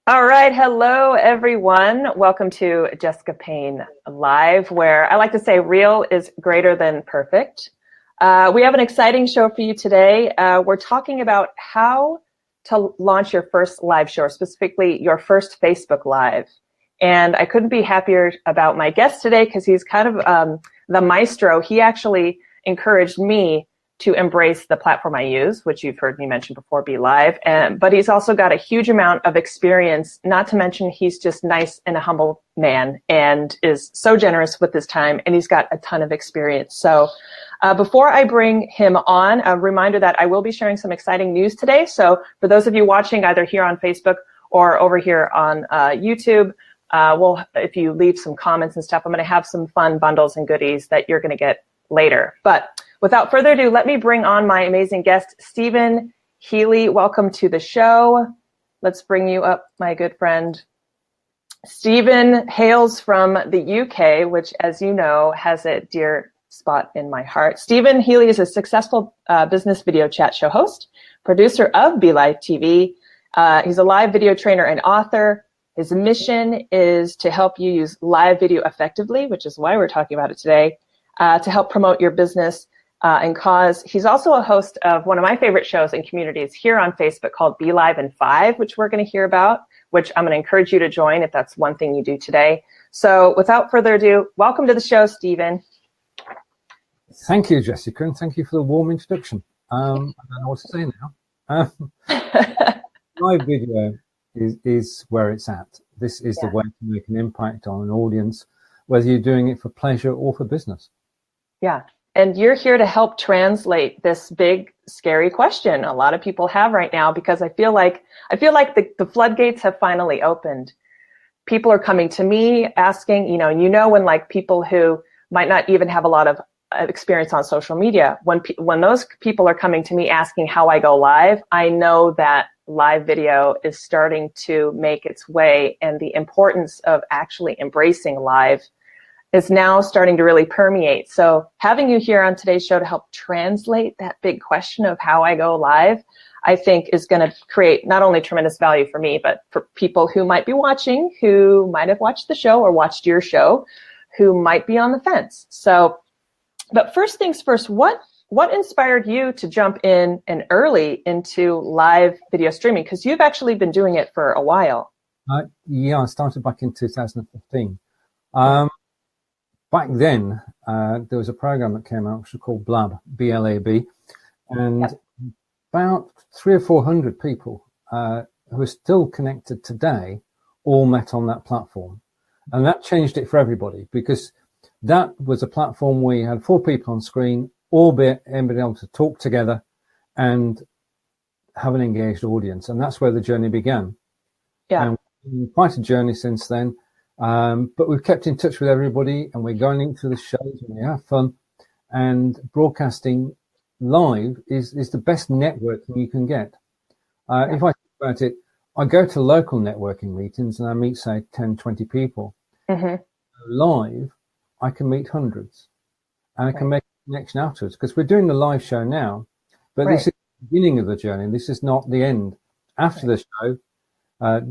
All right. Hello, everyone. Welcome to Jessica Payne Live, where I like to say real is greater than perfect. We have an exciting show for you today. We're talking about how to launch your first live show, specifically your first Facebook Live. And I couldn't be happier about my guest today because he's kind of the maestro. He actually encouraged me to embrace the platform I use, which you've heard me mention before, Be Live. But he's also got a huge amount of experience, not to mention he's just nice and a humble man and is so generous with his time, and he's got a ton of experience. So before I bring him on, a reminder that I will be sharing some exciting news today. So for those of you watching either here on Facebook or over here on YouTube, if you leave some comments and stuff, I'm going to have some fun bundles and goodies that you're going to get later. But without further ado, let me bring on my amazing guest, Stephen Healey. Welcome to the show. Let's bring you up, my good friend. Stephen hails from the UK, which, as you know, has a dear spot in my heart. Stephen Healey is a successful business video chat show host, producer of Be Live TV. He's a live video trainer and author. His mission is to help you use live video effectively, which is why we're talking about it today, to help promote your business and cause. He's also a host of one of my favorite shows and communities here on Facebook called Be Live in 5, which we're going to hear about, which I'm going to encourage you to join if that's one thing you do today. So without further ado, welcome to the show, Stephen. Thank you, Jessica, and thank you for the warm introduction. I don't know what to say now. Live video is where it's at. This is the way to make an impact on an audience, whether you're doing it for pleasure or for business. Yeah. And you're here to help translate this big, scary question a lot of people have right now, because I feel like the floodgates have finally opened. People are coming to me asking, when like people who might not even have a lot of experience on social media, when those people are coming to me asking how I go live, I know that live video is starting to make its way, and the importance of actually embracing live is now starting to really permeate. So having you here on today's show to help translate that big question of how I go live, I think is going to create not only tremendous value for me, but for people who might be watching, who might have watched the show or watched your show, who might be on the fence. So, but first things first, what inspired you to jump in and early into live video streaming? Because you've actually been doing it for a while. I started back in 2015. Back then, there was a program that came out which was called Blab, B-L-A-B, and about 300 or 400 people who are still connected today all met on that platform. And that changed it for everybody, because that was a platform where you had 4 people on screen, all being able to talk together and have an engaged audience. And that's where the journey began. Yeah. And quite a journey since then. But we've kept in touch with everybody, and we're going into the shows and we have fun, and broadcasting live is the best networking you can get. If I think about it, I go to local networking meetings and I meet, say, 10, 20 people. Mm-hmm. Live, I can meet hundreds, and I can make a connection afterwards, because we're doing the live show now, but this is the beginning of the journey. This is not the end. After the show,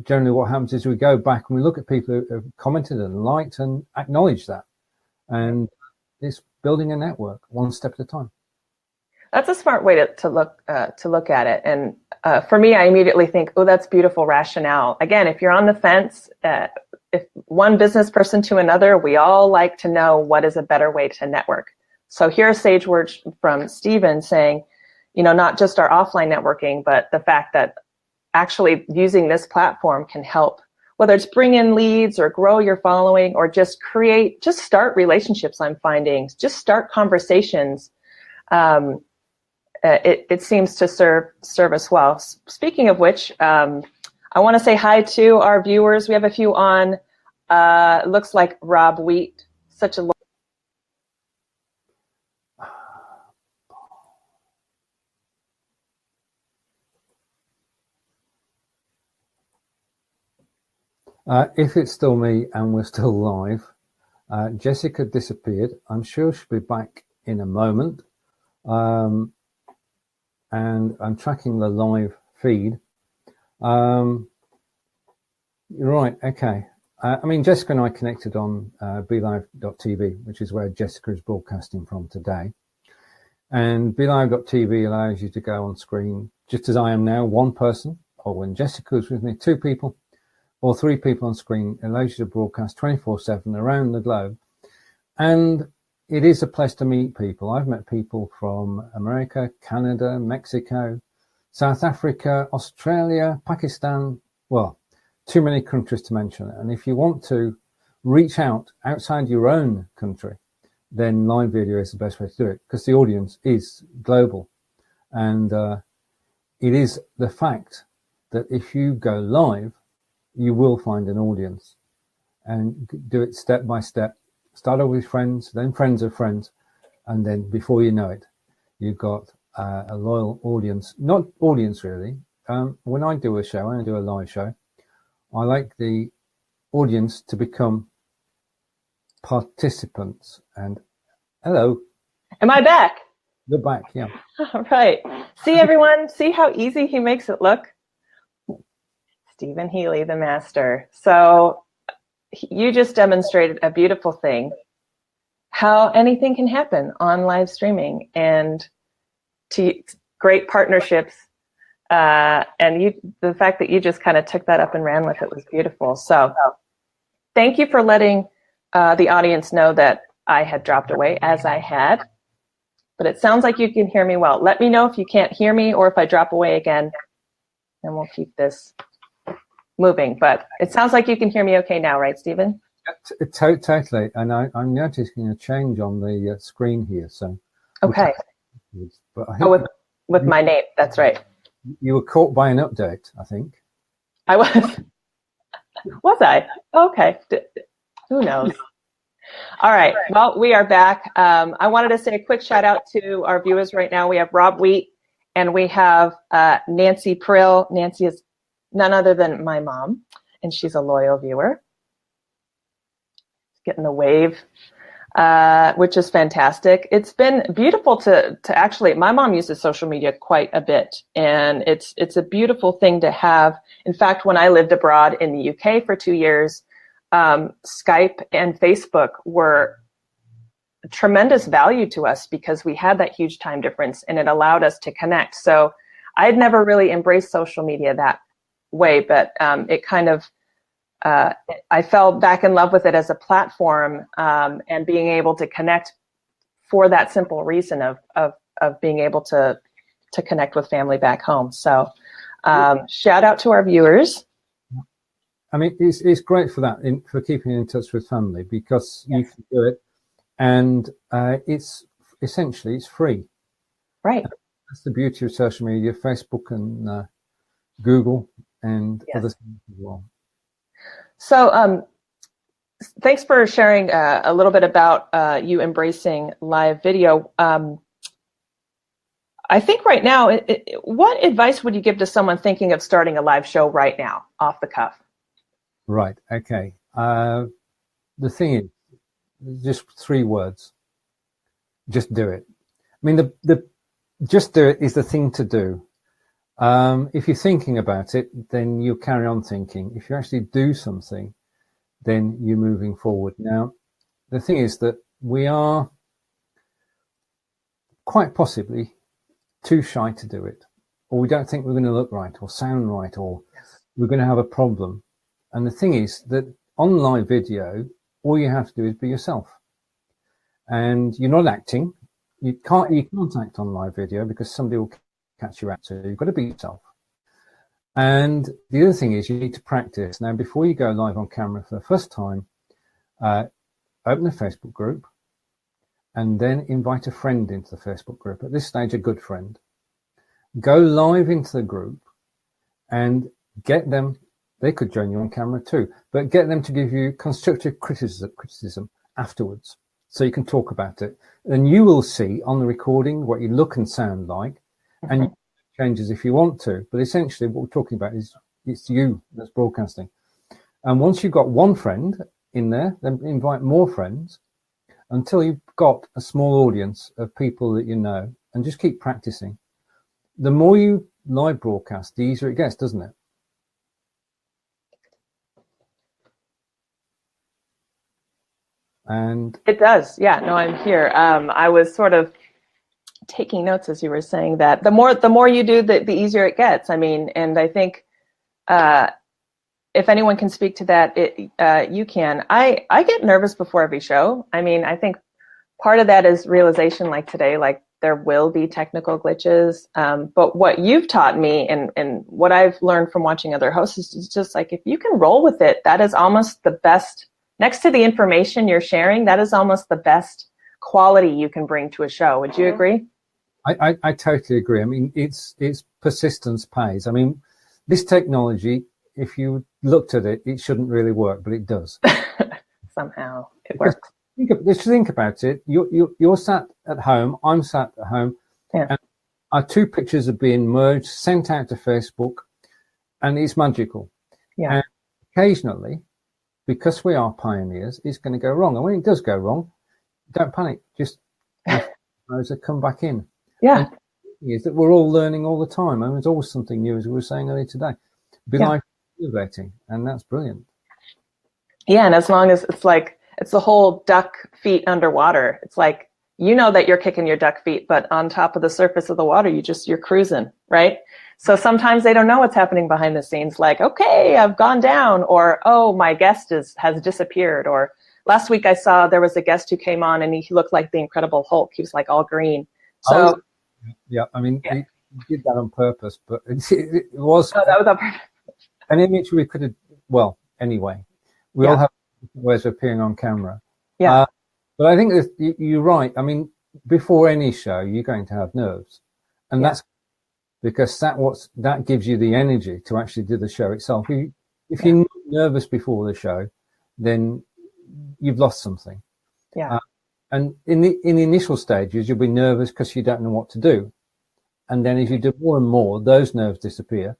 generally what happens is we go back and we look at people who have commented and liked and acknowledge that. And it's building a network one step at a time. That's a smart way to look at it. And for me, I immediately think, oh, that's beautiful rationale. Again, if you're on the fence, if one business person to another, we all like to know what is a better way to network. So here's sage words from Stephen saying, not just our offline networking, but the fact that actually using this platform can help, whether it's bring in leads or grow your following or just start relationships. I'm finding just start conversations. It seems to serve us well. Speaking of which, I want to say hi to our viewers. We have a few on. Looks like Rob Wheat, such a if it's still me and we're still live, Jessica disappeared. I'm sure she'll be back in a moment. And I'm tracking the live feed. Right, okay. I mean, Jessica and I connected on BeLive.tv, which is where Jessica is broadcasting from today. And BeLive.tv allows you to go on screen, just as I am now, one person, or when Jessica is with me, two people, or three people on screen. It allows you to broadcast 24/7 around the globe. And it is a place to meet people. I've met people from America, Canada, Mexico, South Africa, Australia, Pakistan, well, too many countries to mention. And if you want to reach out outside your own country, then live video is the best way to do it, because the audience is global. And it is the fact that if you go live, you will find an audience, and do it step by step. Start off with friends, then friends of friends, and then before you know it, you've got a loyal audience. Not audience, really. When I do a show, when I do a live show, I like the audience to become participants. And hello. Am I back? You're back, yeah. All right. See, everyone? See how easy he makes it look? Stephen Healey, the master. So you just demonstrated a beautiful thing, how anything can happen on live streaming, and to great partnerships. And the fact that you just kind of took that up and ran with it was beautiful. So thank you for letting the audience know that I had dropped away, as I had. But it sounds like you can hear me well. Let me know if you can't hear me or if I drop away again, and we'll keep this moving. But it sounds like you can hear me okay now, right, Stephen? Totally. And I'm noticing a change on the screen here. So okay. But I think with my name, that's right. You were caught by an update, I think. I was. Was I? Okay. Who knows? All right. Well, we are back. I wanted to say a quick shout out to our viewers right now. We have Rob Wheat and we have Nancy Prill. Nancy is none other than my mom, and she's a loyal viewer. Getting the wave, which is fantastic. It's been beautiful to actually, my mom uses social media quite a bit, and it's a beautiful thing to have. In fact, when I lived abroad in the UK for 2 years, Skype and Facebook were tremendous value to us because we had that huge time difference and it allowed us to connect. So I'd never really embraced social media that way, but it kind of, I fell back in love with it as a platform, and being able to connect for that simple reason of being able to connect with family back home. So shout out to our viewers. I mean, it's great for that, for keeping in touch with family, because you can do it, and it's essentially it's free. Right. That's the beauty of social media, Facebook and Google and other things as well. So thanks for sharing a little bit about you embracing live video. I think right now, what advice would you give to someone thinking of starting a live show right now, off the cuff? Right. Okay. The thing is, just 3 words. Just do it. I mean, the just do it is the thing to do. If you're thinking about it, then you'll carry on thinking. If you actually do something, then you're moving forward. Now, the thing is that we are quite possibly too shy to do it, or we don't think we're going to look right or sound right, or we're going to have a problem. And the thing is that on live video, all you have to do is be yourself, and you're not acting. You can't act on live video because somebody will catch you out. So you've got to be yourself. And the other thing is you need to practice. Now, before you go live on camera for the first time, open a Facebook group and then invite a friend into the Facebook group. At this stage, a good friend. Go live into the group and get them. They could join you on camera too, but get them to give you constructive criticism afterwards, so you can talk about it. And you will see on the recording what you look and sound like, and you can changes if you want to. But essentially, what we're talking about is it's you that's broadcasting. And once you've got one friend in there, then invite more friends until you've got a small audience of people that you know, and just keep practicing. The more you live broadcast, the easier it gets, doesn't it? And it does. Yeah, no, I'm here. I was sort of taking notes as you were saying that. The more you do, the easier it gets. I mean, and I think if anyone can speak to that, you can. I get nervous before every show. I mean, I think part of that is realization, like today, like there will be technical glitches. But what you've taught me and what I've learned from watching other hosts is just like, if you can roll with it, that is almost the best. Next to the information you're sharing, that is almost the best quality you can bring to a show. Would you agree? I totally agree. I mean, it's persistence pays. I mean, this technology, if you looked at it, it shouldn't really work, but it does. Somehow it works. Just think about it. You're sat at home. I'm sat at home. Yeah. And our two pictures are being merged, sent out to Facebook, and it's magical. Yeah. And occasionally, because we are pioneers, it's going to go wrong. And when it does go wrong, don't panic. Just come back in. Yeah. And the is that we're all learning all the time. And there's always something new, as we were saying earlier today. Be like innovating, and that's brilliant. Yeah, and as long as it's the whole duck feet underwater. It's like, you know that you're kicking your duck feet, but on top of the surface of the water, you're cruising, right? So sometimes they don't know what's happening behind the scenes, like, okay, I've gone down, or, oh, my guest has disappeared. Or last week I saw there was a guest who came on and he looked like the Incredible Hulk. He was like all green. So yeah, I mean, he did that on purpose, but it was, that was on purpose. An image we could have, well, anyway, we all have different ways of appearing on camera. Yeah. But I think that you're right. I mean, before any show, you're going to have nerves. And that's because that gives you the energy to actually do the show itself. If you're not nervous before the show, then you've lost something. Yeah. And in the initial stages, you'll be nervous because you don't know what to do. And then as you do more and more, those nerves disappear,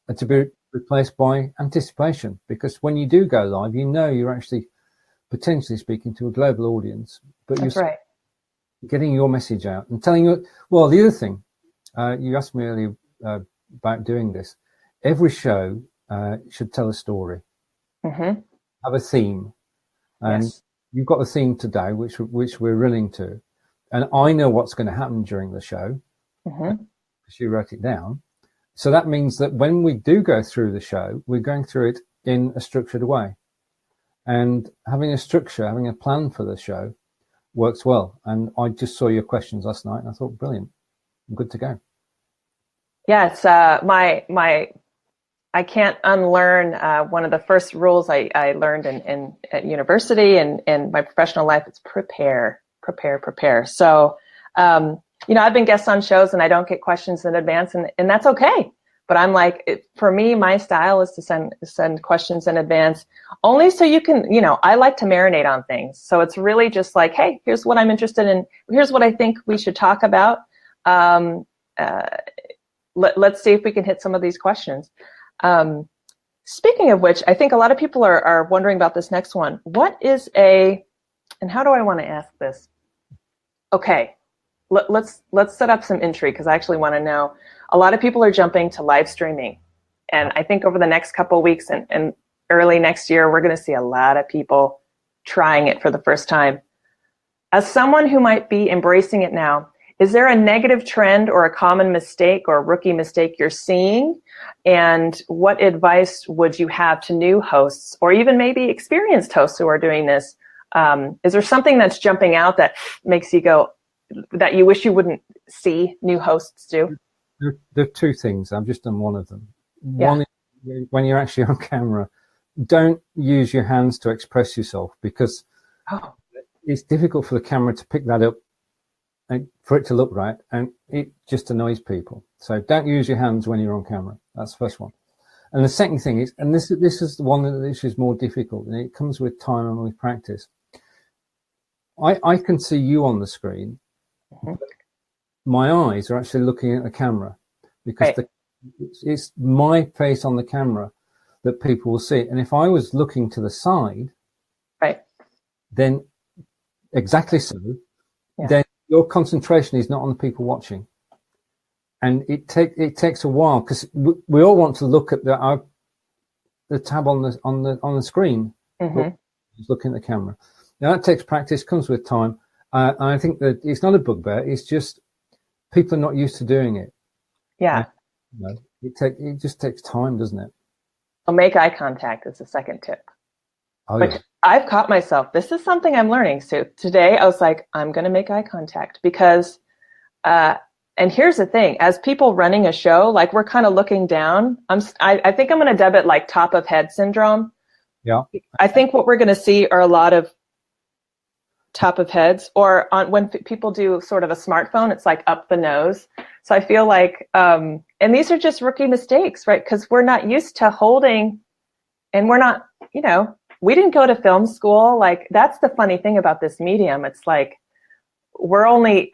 and to be replaced by anticipation. Because when you do go live, you know you're actually potentially speaking to a global audience, but you're getting your message out and telling you. Well, the other thing, you asked me earlier about doing this. Every show should tell a story, have a theme, and you've got a theme today, which we're running to, and I know what's going to happen during the show because you wrote it down. So that means that when we do go through the show, we're going through it in a structured way. And having a structure, having a plan for the show works well. And I just saw your questions last night and I thought, brilliant, I'm good to go. Yes, I can't unlearn one of the first rules I learned at university and in my professional life. It's prepare. So, I've been guests on shows and I don't get questions in advance, and that's okay. But I'm like, for me, my style is to send questions in advance, only so you can, I like to marinate on things. So it's really just like, hey, here's what I'm interested in. Here's what I think we should talk about. Let's see if we can hit some of these questions. Speaking of which, I think a lot of people are wondering about this next one. What is and how do I want to ask this? Okay, let's set up some intrigue because I actually want to know. A lot of people are jumping to live streaming. And I think over the next couple of weeks and early next year, we're going to see a lot of people trying it for the first time. As someone who might be embracing it now, is there a negative trend or a common mistake or rookie mistake you're seeing? And what advice would you have to new hosts or even maybe experienced hosts who are doing this? Is there something that's jumping out that makes you go, that you wish you wouldn't see new hosts do? There are two things. I've just done one of them. One is when you're actually on camera, don't use your hands to express yourself because it's difficult for the camera to pick that up and for it to look right, and it just annoys people. So don't use your hands when you're on camera. That's the first one. And the second thing is, and this is the one that is more difficult, and it comes with time and with practice. I can see you on the screen. My eyes are actually looking at the camera because it's my face on the camera that people will see. And if I was looking to the side, then exactly so, then your concentration is not on the people watching. And it takes a while because we all want to look at the tab on the screen, just looking at the camera. Now, that takes practice, comes with time. And I think that it's not a bugbear. It's just people are not used to doing it. Yeah. And, it just takes time, doesn't it? Well, make eye contact is the second tip. Oh, Which yeah. I've caught myself. This is something I'm learning. So today I was like, I'm going to make eye contact because, and here's the thing, as people running a show, like we're kind of looking down. I think I'm going to dub it like top of head syndrome. Yeah. I think what we're going to see are a lot of top of heads, or when people do sort of a smartphone, it's like up the nose. So I feel like, and these are just rookie mistakes, right? Because we're not used to holding, and we're not, we didn't go to film school. Like, that's the funny thing about this medium. It's like, we're only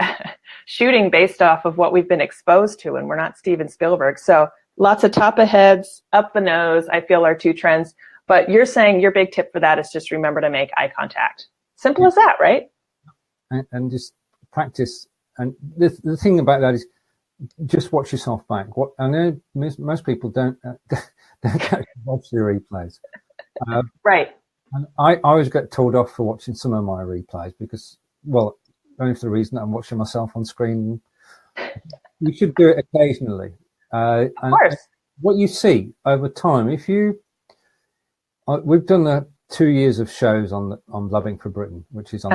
shooting based off of what we've been exposed to, and we're not Steven Spielberg. So lots of top of heads, up the nose, I feel are two trends. But you're saying your big tip for that is just remember to make eye contact. Simple as that, right? And just practice. And the thing about that is just watch yourself back. I know most people don't watch the replays. Right. And I always get told off for watching some of my replays because, well, only for the reason that I'm watching myself on screen. You should do it occasionally. Of course. What you see over time, we've done 2 years of shows on Blubbing for Britain, which is on,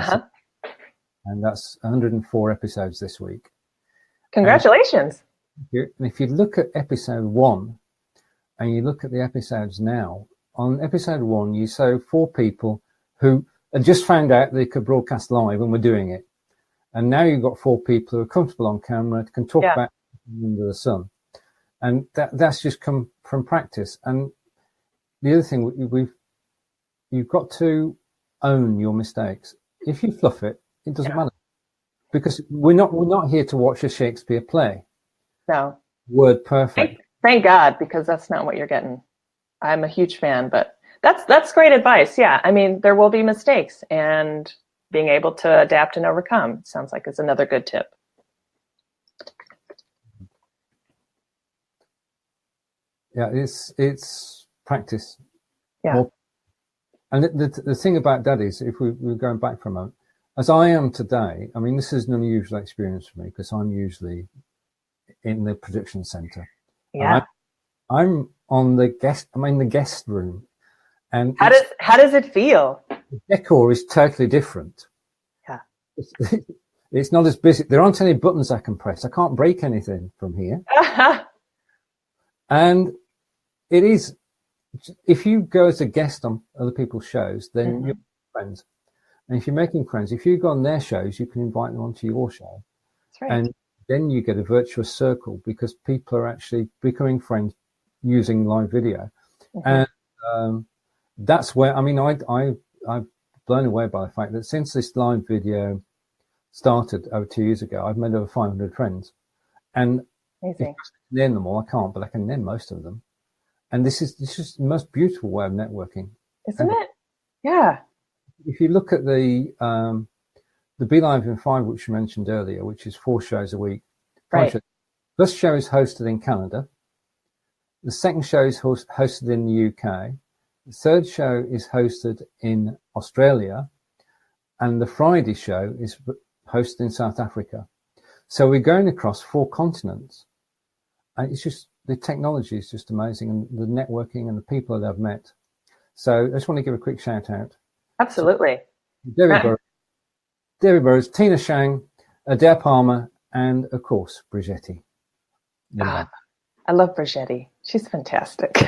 and that's 104 episodes this week. Congratulations. And if you look at episode 1 and you look at the episodes now, on episode 1, you saw 4 people who had just found out they could broadcast live and were doing it. And now you've got 4 people who are comfortable on camera, can talk about under the sun. And that's just come from practice. And the other thing, you've got to own your mistakes. If you fluff it, it doesn't matter. Because we're not here to watch a Shakespeare play. No. Word perfect. Thank God, because that's not what you're getting. I'm a huge fan, but that's great advice. Yeah. I mean, there will be mistakes, and being able to adapt and overcome sounds like is another good tip. Yeah, it's practice. Yeah. And the thing about that is, if we're going back for a moment, as I am today, I mean, this is an unusual experience for me because I'm usually in the production center. Yeah. I'm in the guest room. And how does it feel? The decor is totally different. Yeah. It's not as busy. There aren't any buttons I can press. I can't break anything from here. And it is, if you go as a guest on other people's shows, then you're friends. And if you're making friends, if you go on their shows, you can invite them onto your show. That's right. And then you get a virtuous circle because people are actually becoming friends using live video. And that's where, I mean, I'm blown away by the fact that since this live video started over 2 years ago, I've made over 500 friends. And amazing. If I name them all, I can't, but I can name most of them. And this is the most beautiful way of networking. Isn't it? Yeah. If you look at the Be Live in 5, which you mentioned earlier, which is 4 shows a week. Right. First show is hosted in Canada. The second show is hosted in the UK. The third show is hosted in Australia. And the Friday show is hosted in South Africa. So we're going across 4 continents. And it's just, the technology is just amazing, and the networking and the people that I've met. So I just want to give a quick shout out. Absolutely. Debbie Burrows, Tina Shang, Adair Palmer, and of course, Brigetti. I love Brigetti. She's fantastic.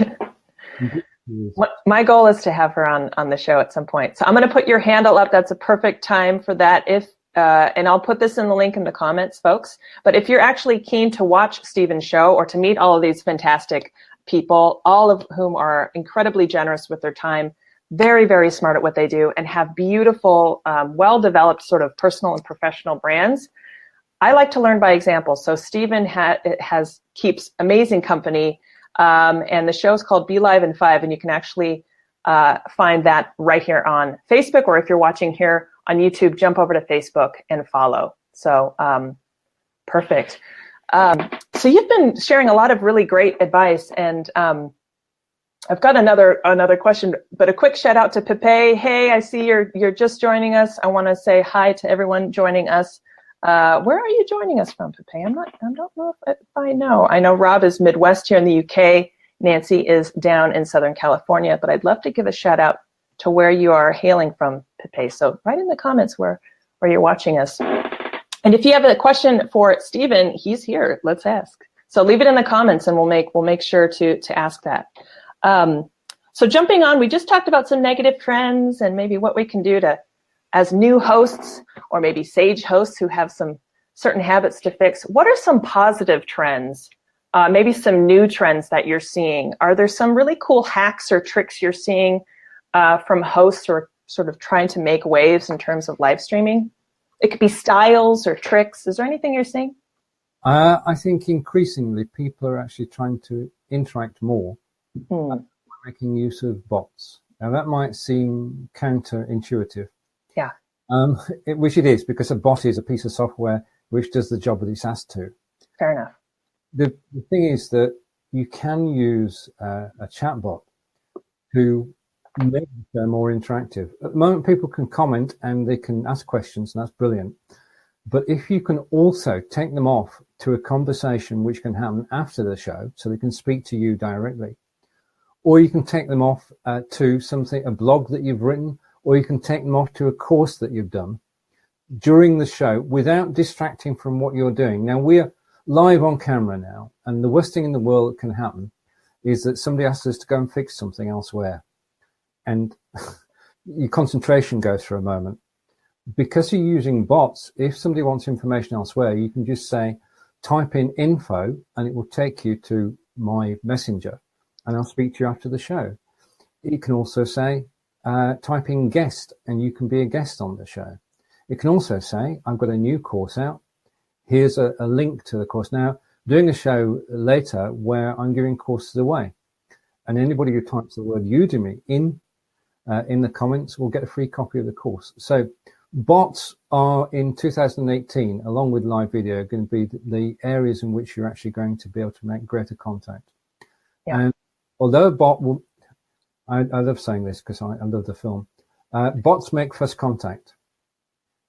My goal is to have her on the show at some point. So I'm going to put your handle up. That's a perfect time for that. And I'll put this in the link in the comments, folks. But if you're actually keen to watch Steven's show or to meet all of these fantastic people, all of whom are incredibly generous with their time, very, very smart at what they do, and have beautiful, well-developed sort of personal and professional brands, I like to learn by example. So Steven keeps amazing company, and the show is called Be Live in 5, and you can actually find that right here on Facebook, or if you're watching here on YouTube, jump over to Facebook and follow. So perfect. So you've been sharing a lot of really great advice, and I've got another question, but a quick shout out to Pepe. Hey, I see you're just joining us. I want to say hi to everyone joining us. Where are you joining us from, Pepe? I don't know if I know. I know Rob is Midwest here in the UK. Nancy is down in Southern California, but I'd love to give a shout out to where you are hailing from, Pepe. So write in the comments where you're watching us. And if you have a question for Stephen, he's here. Let's ask. So leave it in the comments, and we'll make sure to ask that. So jumping on, we just talked about some negative trends and maybe what we can do to, as new hosts or maybe sage hosts who have some certain habits to fix. What are some positive trends? Maybe some new trends that you're seeing? Are there some really cool hacks or tricks you're seeing from hosts who are sort of trying to make waves in terms of live streaming? It could be styles or tricks. Is there anything you're seeing? I think increasingly people are actually trying to interact more, making use of bots. Now that might seem counterintuitive. Yeah. Which it is, because a bot is a piece of software which does the job that it's asked to. Fair enough. The thing is that you can use a chatbot who make them more interactive. At the moment, people can comment and they can ask questions, and that's brilliant. But if you can also take them off to a conversation which can happen after the show, so they can speak to you directly, or you can take them off to a blog that you've written, or you can take them off to a course that you've done during the show without distracting from what you're doing. Now, we're live on camera now, and the worst thing in the world that can happen is that somebody asks us to go and fix something elsewhere, and your concentration goes for a moment. Because you're using bots, if somebody wants information elsewhere, you can just say, type in info, and it will take you to my messenger, and I'll speak to you after the show. You can also say, type in guest, and you can be a guest on the show. It can also say, I've got a new course out. Here's a link to the course. Now, doing a show later where I'm giving courses away, and anybody who types the word Udemy in the comments will get a free copy of the course. So bots are, in 2018, along with live video, going to be the areas in which you're actually going to be able to make greater contact. Yeah. And although a bot will, I love saying this because I love the film, bots make first contact.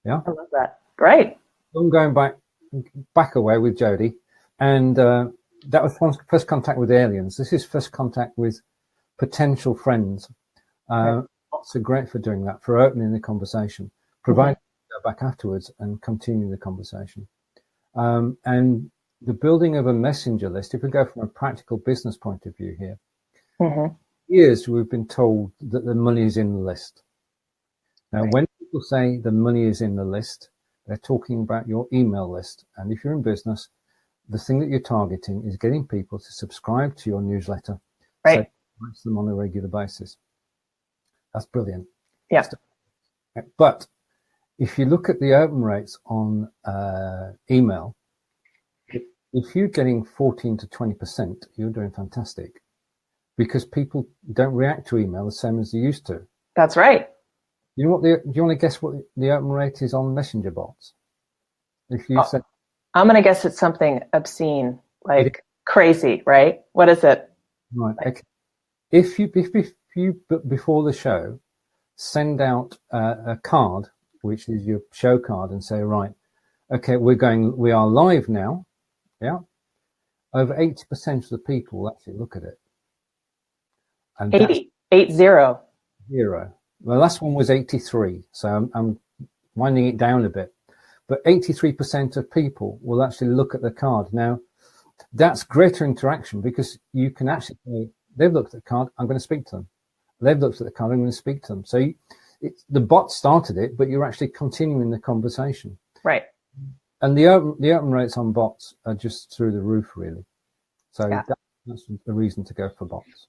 Yeah, I love that. Great. I'm going back away with Jodie, and that was first contact with aliens. This is first contact with potential friends. Bots are great for doing that, for opening the conversation, provided you go back afterwards and continue the conversation. And the building of a messenger list, if we go from a practical business point of view here, years we've been told that the money is in the list. Now, when people say the money is in the list, they're talking about your email list. And if you're in business, the thing that you're targeting is getting people to subscribe to your newsletter. Right. So you them on a regular basis. That's brilliant. Yeah. But if you look at the open rates on email, if you're getting 14 to 20%, you're doing fantastic, because people don't react to email the same as they used to. That's right. You know what? Do you want to guess what the open rate is on messenger bots? If you said, I'm going to guess it's something obscene, like crazy, right? What is it? Right. Okay. If you before the show send out a card, which is your show card, and say, right, okay, we are live now. Yeah. Over 80% of the people will actually look at it. And 80. Zero. The last one was 83, so I'm winding it down a bit. But 83% of people will actually look at the card. Now, that's greater interaction, because you can actually say, they've looked at the card, I'm going to speak to them. They've looked at the card, I'm going to speak to them. So the bot started it, but you're actually continuing the conversation. Right. And the open rates on bots are just through the roof, really. So that's a reason to go for bots.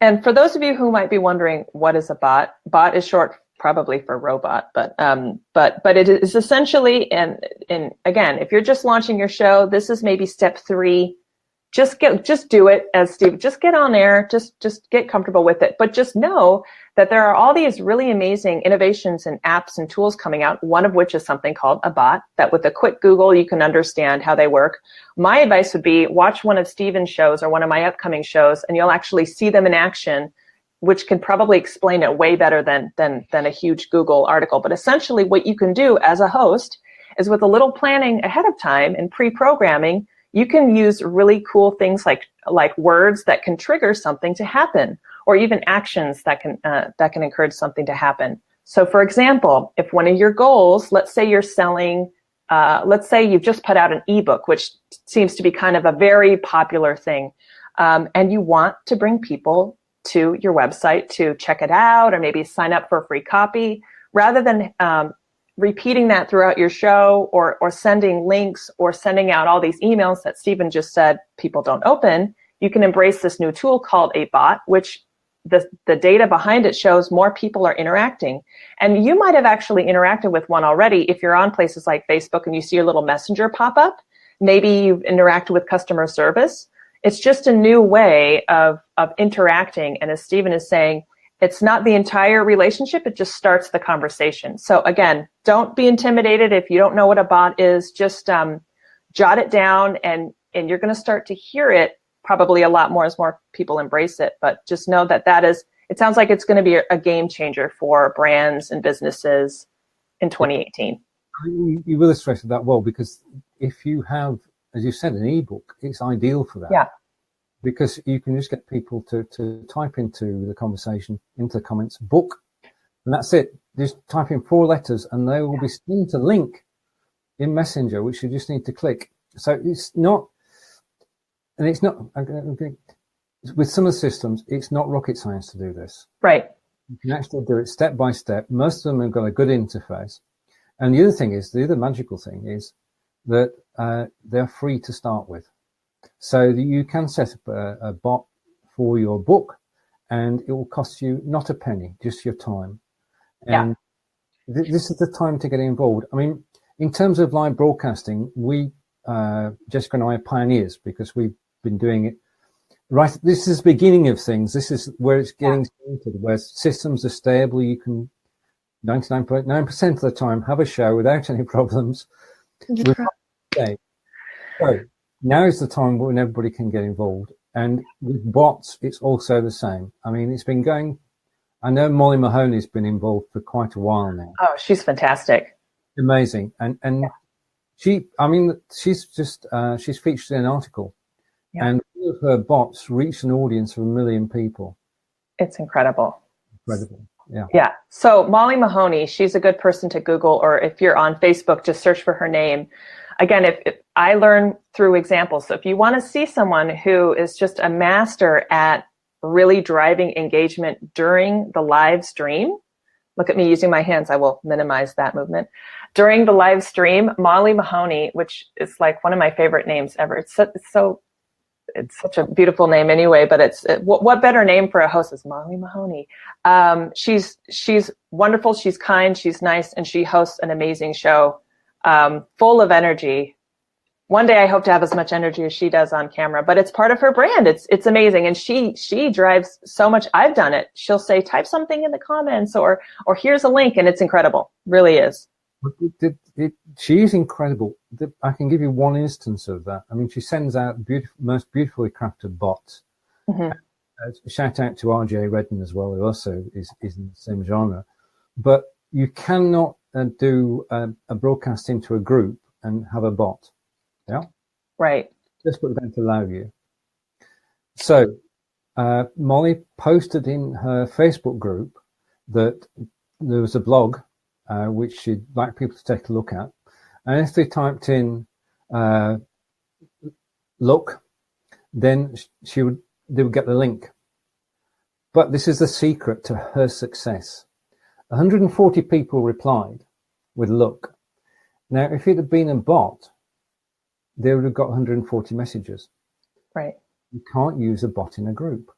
And for those of you who might be wondering, what is a bot? Bot is short probably for robot, but it is essentially, and again, if you're just launching your show, this is maybe step 3 just do it, as Steve, just get on there, just get comfortable with it. But just know that there are all these really amazing innovations and apps and tools coming out, one of which is something called a bot, that with a quick Google, you can understand how they work. My advice would be watch one of Steven's shows or one of my upcoming shows, and you'll actually see them in action, which can probably explain it way better than a huge Google article. But essentially what you can do as a host is, with a little planning ahead of time and pre-programming, you can use really cool things like words that can trigger something to happen, or even actions that can encourage something to happen. So for example, if one of your goals, let's say you're selling, let's say you've just put out an ebook, which seems to be kind of a very popular thing, and you want to bring people to your website to check it out, or maybe sign up for a free copy, rather than repeating that throughout your show, or sending links, or sending out all these emails that Stephen just said people don't open, you can embrace this new tool called a bot, which the data behind it shows more people are interacting. And you might have actually interacted with one already. If you're on places like Facebook and you see your little messenger pop up, maybe you've interacted with customer service. It's just a new way of interacting. And as Stephen is saying, it's not the entire relationship, it just starts the conversation. So again, don't be intimidated if you don't know what a bot is. Just jot it down, and you're going to start to hear it probably a lot more as more people embrace it. But just know that it sounds like it's going to be a game changer for brands and businesses in 2018. You illustrated that well, because if you have, as you said, an ebook, it's ideal for that. Yeah. Because you can just get people to type into the conversation, into the comments, book, and that's it. Just type in 4 letters and they will be sent a link in Messenger, which you just need to click. So it's not, and it's not, with some of the systems, it's not rocket science to do this. Right. You can actually do it step by step. Most of them have got a good interface. And the other magical thing is that they're free to start with. So that you can set up a bot for your book, and it will cost you not a penny, just your time. And this is the time to get involved. I mean, in terms of live broadcasting, we, Jessica and I, are pioneers, because we've been doing it. Right, this is the beginning of things. This is where it's getting started, where systems are stable. You can 99.9% of the time have a show without any problems. So now is the time when everybody can get involved. And with bots, it's also the same. I mean, it's been going, I know Molly Mahoney's been involved for quite a while now. Oh, she's fantastic. Amazing. And she's featured in an article, and all of her bots reach an audience of 1 million people. It's incredible. Incredible. Yeah. Yeah. So Molly Mahoney, she's a good person to Google, or if you're on Facebook, just search for her name. Again, if I learn through examples. So if you want to see someone who is just a master at really driving engagement during the live stream, look at me using my hands. I will minimize that movement. During the live stream, Molly Mahoney, which is like one of my favorite names ever. It's such a beautiful name anyway, but what better name for a host is Molly Mahoney. She's wonderful. She's kind. She's nice. And she hosts an amazing show. Full of energy. One day I hope to have as much energy as she does on camera, but it's part of her brand. It's amazing. And she drives so much. I've done it. She'll say, type something in the comments, or here's a link, and it's incredible. Really is. She is incredible. I can give you one instance of that. I mean, she sends out most beautifully crafted bots. Mm-hmm. Shout out to RJ Redden as well, who also is in the same genre. But you cannot do a broadcast into a group and have a bot. Yeah. Right. Facebook don't allow you. So Molly posted in her Facebook group that there was a blog which she'd like people to take a look at. And if they typed in look, then they would get the link. But this is the secret to her success. 140 people replied with look. Now, if it had been a bot, they would have got 140 messages. Right. You can't use a bot in a group.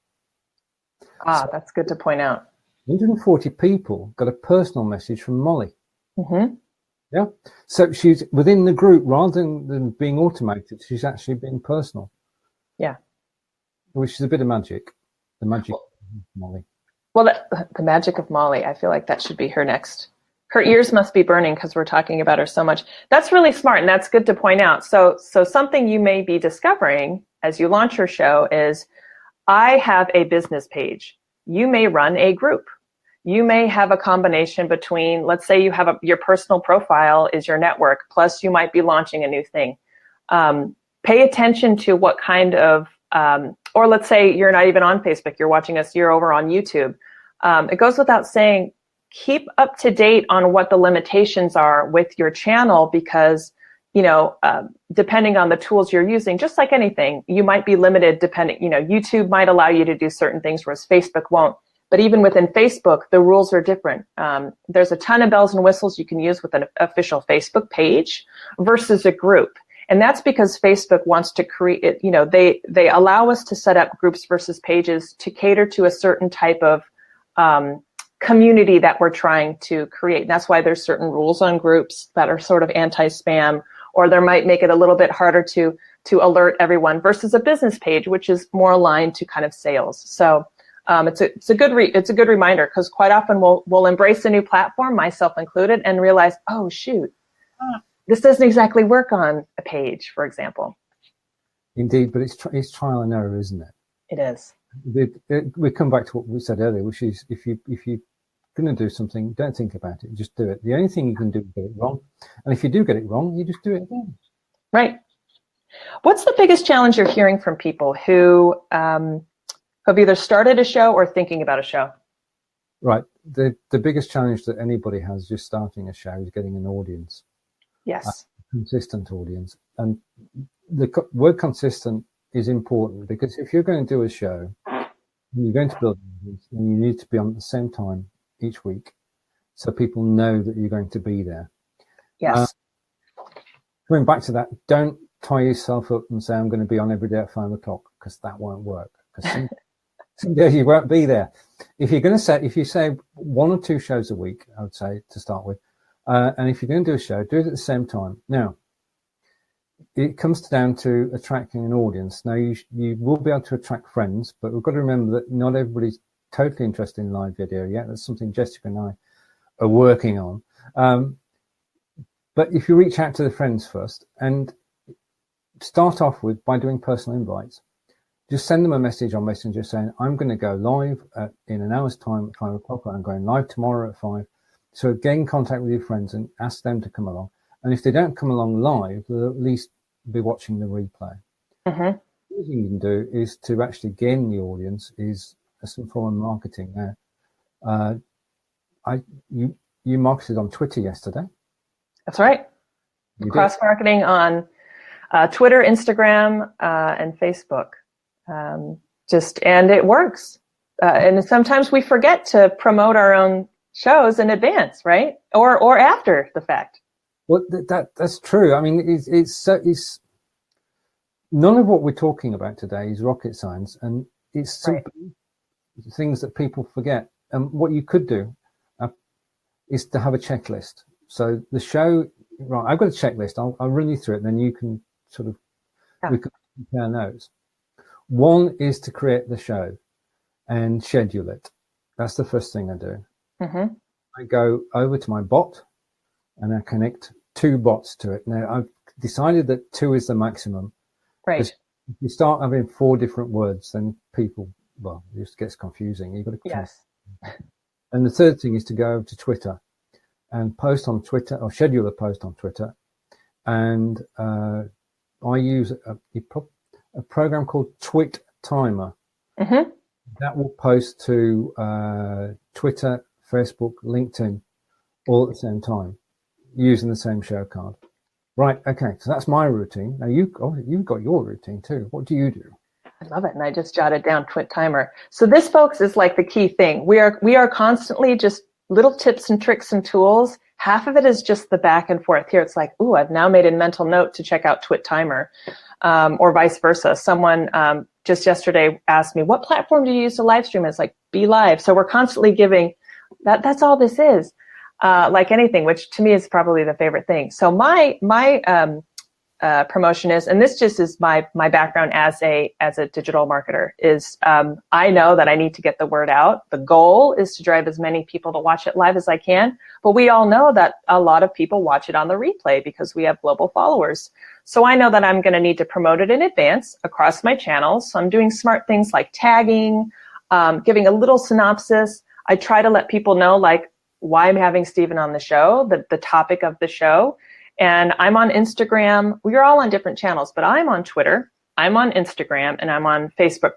That's good to point out. 140 people got a personal message from Molly. Mm-hmm. Yeah. So she's within the group, rather than being automated, she's actually being personal. Yeah. Which is a bit of magic. The magic of Molly. Well, the magic of Molly. I feel like that should be her next. Her ears must be burning because we're talking about her so much. That's really smart, and that's good to point out. So something you may be discovering as you launch your show is, I have a business page. You may run a group. You may have a combination between, let's say you have your personal profile is your network, plus you might be launching a new thing. Pay attention to what kind of, or let's say you're not even on Facebook, you're watching us, you're over on YouTube. It goes without saying, keep up to date on what the limitations are with your channel, because, depending on the tools you're using, just like anything, you might be limited depending, YouTube might allow you to do certain things, whereas Facebook won't. But even within Facebook, the rules are different. There's a ton of bells and whistles you can use with an official Facebook page versus a group. And that's because Facebook wants to create, they allow us to set up groups versus pages to cater to a certain type of community that we're trying to create. And that's why there's certain rules on groups that are sort of anti-spam, or they might make it a little bit harder to alert everyone versus a business page, which is more aligned to kind of sales. So it's a good reminder, because quite often we'll embrace a new platform, myself included, and realize, oh shoot, this doesn't exactly work on a page, for example. Indeed, but it's trial and error, isn't it? It is. We come back to what we said earlier, which is if you're going to do something, don't think about it, just do it. The only thing you can do is get it wrong, and if you do get it wrong, you just do it again. Right. What's the biggest challenge you're hearing from people who have either started a show or thinking about a show? Right. The biggest challenge that anybody has just starting a show is getting an audience. Yes. A consistent audience. And the word consistent is important, because if you're going to do a show, you're going to build an audience, and you need to be on at the same time each week, so people know that you're going to be there. Yes. Going back to that, don't tie yourself up and say, I'm going to be on every day at 5:00, because that won't work. Because some days you won't be there. If you say 1 or 2 shows a week, I would say, to start with, and if you're going to do a show, do it at the same time. Now, it comes down to attracting an audience. Now, you will be able to attract friends, but we've got to remember that not everybody's totally interested in live video yet. That's something Jessica and I are working on. But if you reach out to the friends first, and start off by doing personal invites, just send them a message on Messenger saying, I'm going to go live in an hour's time at 5:00. I'm going live tomorrow at 5. So get in contact with your friends and ask them to come along. And if they don't come along live, they'll at least be watching the replay. Mm-hmm. The other thing you can do is to actually gain the audience is some form of marketing. Now, you marketed on Twitter yesterday. That's right. Cross-marketing on Twitter, Instagram, and Facebook. And it works. And sometimes we forget to promote our own shows in advance, right? Or after the fact. Well, that's true. I mean, it's none of what we're talking about today is rocket science, and it's simply things that people forget. And what you could do is to have a checklist. So the show, right? I've got a checklist. I'll run you through it, and then you can sort of we can compare notes. One is to create the show and schedule it. That's the first thing I do. Mm-hmm. I go over to my bot and I connect 2 bots to it. Now, I've decided that 2 is the maximum. Right. If you start having 4 different words, then people, it just gets confusing. You've got to connect. Yes. And the third thing is to go over to Twitter and post on Twitter, or schedule a post on Twitter. And I use a program called Twit Timer. Mm-hmm. That will post to Twitter, Facebook, LinkedIn, all at the same time, using the same show card. Right, okay, so that's my routine. Now you've got your routine too. What do you do? I love it, and I just jotted down Twit Timer. So this, folks, is like the key thing. We are constantly just little tips and tricks and tools. Half of it is just the back and forth. Here it's like, ooh, I've now made a mental note to check out Twit Timer, or vice versa. Someone just yesterday asked me, what platform do you use to live stream? And it's like, Be Live. So we're constantly giving, that's all this is, like anything, which to me is probably the favorite thing. So my promotion is, and this just is my background as a digital marketer, is I know that I need to get the word out. The goal is to drive as many people to watch it live as I can, but we all know that a lot of people watch it on the replay because we have global followers. So I know that I'm going to need to promote it in advance across my channels. So I'm doing smart things like tagging, giving a little synopsis. I try to let people know like why I'm having Stephen on the show, the topic of the show. And I'm on Instagram. We're all on different channels, but I'm on Twitter, I'm on Instagram, and I'm on Facebook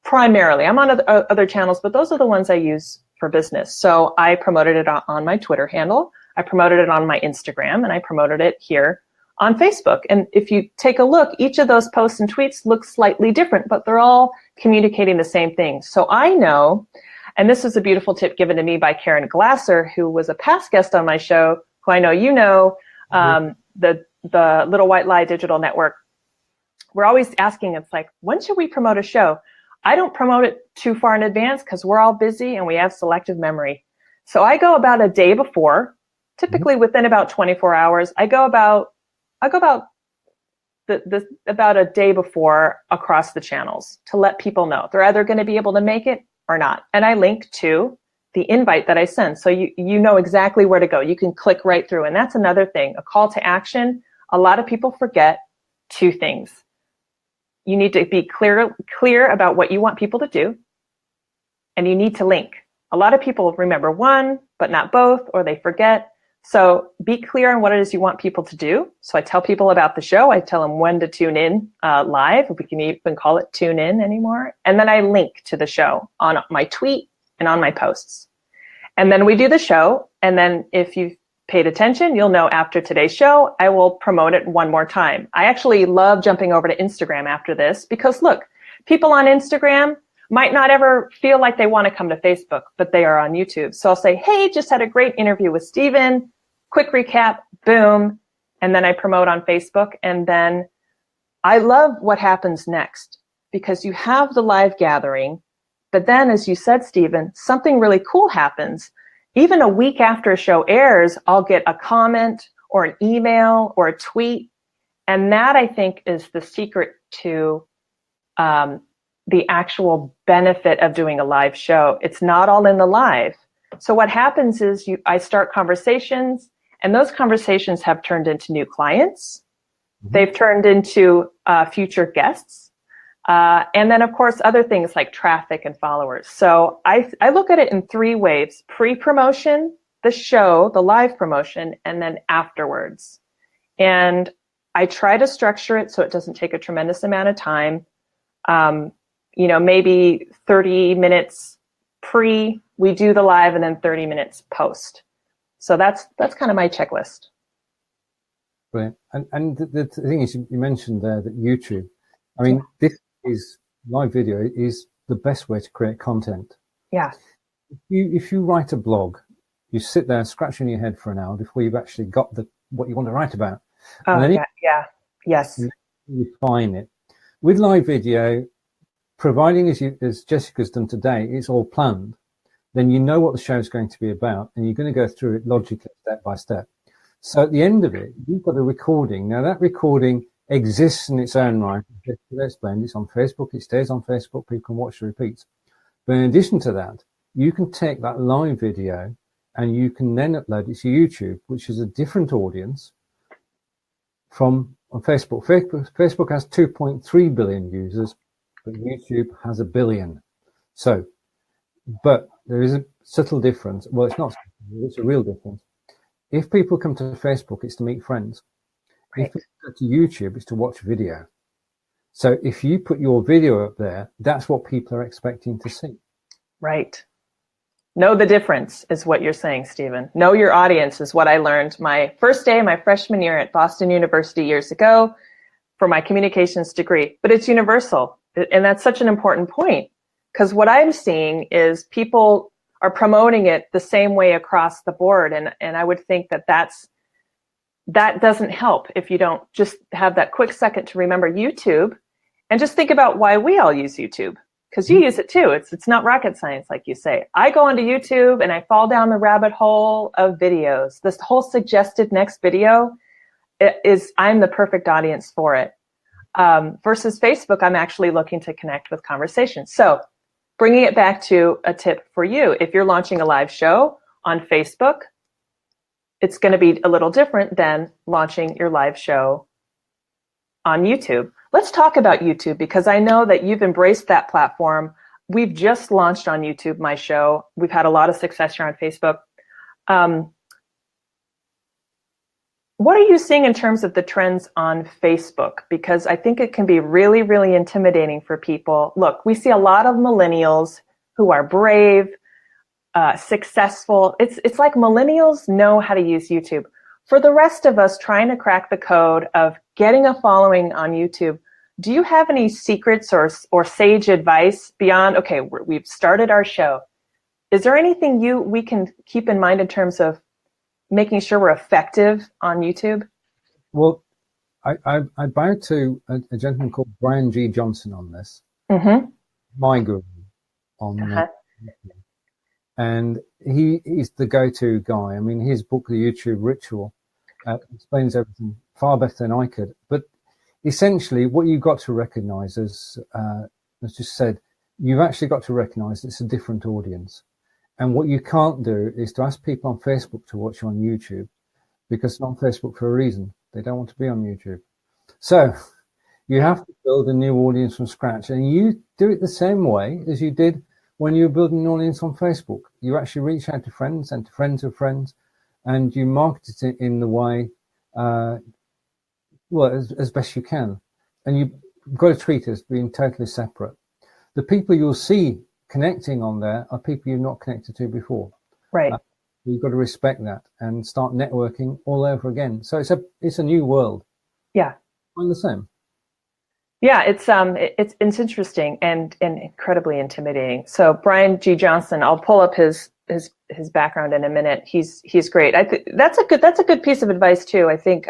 primarily. I'm on other channels, but those are the ones I use for business. So I promoted it on my Twitter handle, I promoted it on my Instagram, and I promoted it here on Facebook. And if you take a look, each of those posts and tweets look slightly different, but they're all communicating the same thing. So I know, and this was a beautiful tip given to me by Karen Glasser, who was a past guest on my show, who I know you know, the Little White Lie Digital Network. We're always asking, it's like, when should we promote a show? I don't promote it too far in advance because we're all busy and we have selective memory. So I go about a day before, typically within about 24 hours. I go about about a day before across the channels to let people know they're either going to be able to make it or not. And I link to the invite that I send. So you know exactly where to go. You can click right through. And that's another thing, a call to action. A lot of people forget two things. You need to be clear about what you want people to do. And you need to link. A lot of people remember one, but not both, or they forget. So be clear on what it is you want people to do. So I tell people about the show. I tell them when to tune in live. We can even call it tune in anymore. And then I link to the show on my tweet and on my posts. And then we do the show. And then if you've paid attention, you'll know after today's show, I will promote it one more time. I actually love jumping over to Instagram after this because look, people on Instagram might not ever feel like they want to come to Facebook, but they are on YouTube. So I'll say, hey, just had a great interview with Stephen. Quick recap, boom. And then I promote on Facebook. And then I love what happens next because you have the live gathering. But then, as you said, Stephen, something really cool happens. Even a week after a show airs, I'll get a comment or an email or a tweet. And that, I think, is the secret to the actual benefit of doing a live show. It's not all in the live. So what happens is I start conversations, and those conversations have turned into new clients. They've turned into future guests. And then, of course, other things like traffic and followers. So I look at it in three waves: pre-promotion, the show, the live promotion, and then afterwards. And I try to structure it so it doesn't take a tremendous amount of time. Maybe 30 minutes pre, we do the live, and then 30 minutes post. So that's kind of my checklist. Brilliant. And the thing is, you mentioned there that YouTube, I mean, this is live video is the best way to create content. Yeah. If you write a blog, you sit there scratching your head for an hour before you've actually got what you want to write about. Oh, and then yes. You refine it. With live video, providing as Jessica's done today, it's all planned, then you know what the show is going to be about, and you're going to go through it logically, step by step. So at the end of it, you've got a recording. Now that recording exists in its own right. Jessica explained, it's on Facebook. It stays on Facebook. People can watch the repeats. But in addition to that, you can take that live video and you can then upload it to YouTube, which is a different audience from on Facebook. Facebook has 2.3 billion users, but YouTube has 1 billion. So, but there is a subtle difference. Well, it's not subtle, it's a real difference. If people come to Facebook, it's to meet friends. Right. If they go to YouTube, it's to watch video. So if you put your video up there, that's what people are expecting to see. Right. Know the difference is what you're saying, Stephen. Know your audience is what I learned my first day of my freshman year at Boston University years ago for my communications degree. But it's universal. And that's such an important point, because what I'm seeing is people are promoting it the same way across the board. And I would think that doesn't help if you don't just have that quick second to remember YouTube and just think about why we all use YouTube, because you use it too. It's not rocket science, like you say. I go onto YouTube and I fall down the rabbit hole of videos. This whole suggested next video, I'm the perfect audience for it. Versus Facebook, I'm actually looking to connect with conversations. So bringing it back to a tip for you, if you're launching a live show on Facebook, it's going to be a little different than launching your live show on YouTube. Let's talk about YouTube, because I know that you've embraced that platform. We've just launched on YouTube, my show. We've had a lot of success here on Facebook. What are you seeing in terms of the trends on Facebook? Because I think it can be really, really intimidating for people. Look, we see a lot of millennials who are brave, successful. It's like millennials know how to use YouTube. For the rest of us trying to crack the code of getting a following on YouTube, do you have any secrets or sage advice beyond, okay, we've started our show? Is there anything we can keep in mind in terms of making sure we're effective on YouTube? Well, I bowed to a gentleman called Brian G. Johnson on this, my guru on and he's the go-to guy. I mean, his book, The YouTube Ritual, explains everything far better than I could. But essentially, what you've got to recognize is, as just said, you've actually got to recognize it's a different audience. And what you can't do is to ask people on Facebook to watch you on YouTube, because they're on Facebook for a reason. They don't want to be on YouTube. So you have to build a new audience from scratch. And you do it the same way as you did when you were building an audience on Facebook. You actually reach out to friends and to friends of friends, and you market it in the way, as best you can. And you've got to treat it as being totally separate. The people you'll see connecting on there are people you've not connected to before. Right. You've got to respect that and start networking all over again. So it's a new world. Yeah. I'm the same. Yeah, it's interesting and incredibly intimidating. So Brian G. Johnson, I'll pull up his background in a minute. He's great. That's a good piece of advice too. I think